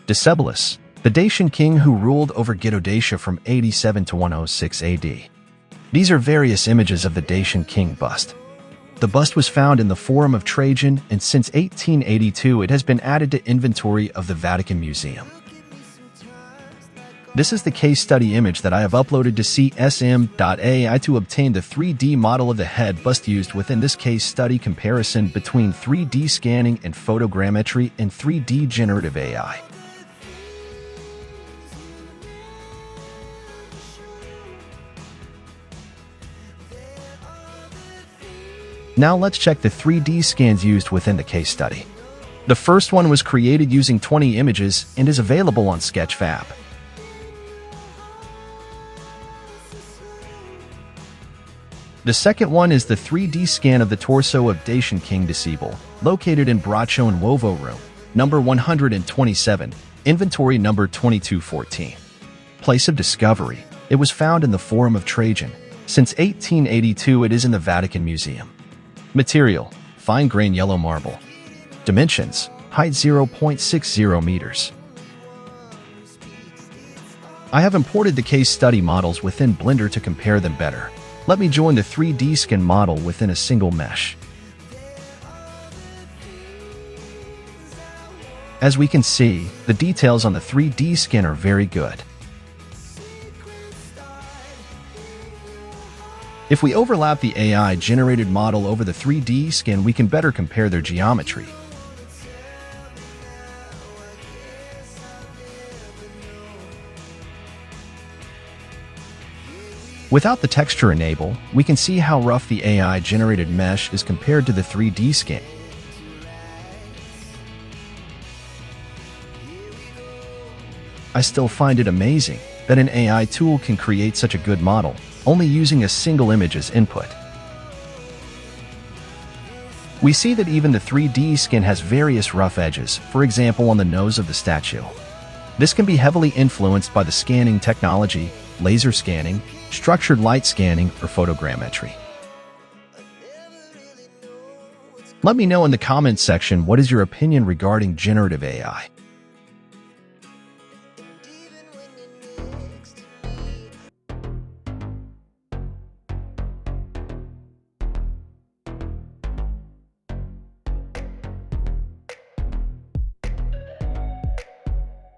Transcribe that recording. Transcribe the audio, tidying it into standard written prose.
Decebalus, the Dacian king who ruled over Dacia from 87 to 106 AD. These are various images of the Dacian king bust. The bust was found in the Forum of Trajan, and since 1882 it has been added to inventory of the Vatican Museum. This is the case study image that I have uploaded to CSM AI to obtain the 3D model of the head bust used within this case study comparison between 3D scanning and photogrammetry and 3D generative AI. Now let's check the 3D scans used within the case study. The first one was created using 20 images and is available on Sketchfab. The second one is the 3D scan of the torso of Dacian King Decebalus, located in Braccio and Nuovo room, number 127, inventory number 2214. Place of discovery: it was found in the Forum of Trajan. Since 1882 it is in the Vatican Museum. Material: fine-grain yellow marble. Dimensions: height 0.60 meters. I have imported the case study models within Blender to compare them better. Let me join the 3D scan model within a single mesh. As we can see, the details on the 3D scan are very good. If we overlap the AI-generated model over the 3D scan, we can better compare their geometry. Without the texture enable, we can see how rough the AI-generated mesh is compared to the 3D scan. I still find it amazing that an AI tool can create such a good model, only using a single image as input. We see that even the 3D scan has various rough edges, for example on the nose of the statue. This can be heavily influenced by the scanning technology, laser scanning, structured light scanning, or photogrammetry. Let me know in the comments section what is your opinion regarding generative AI.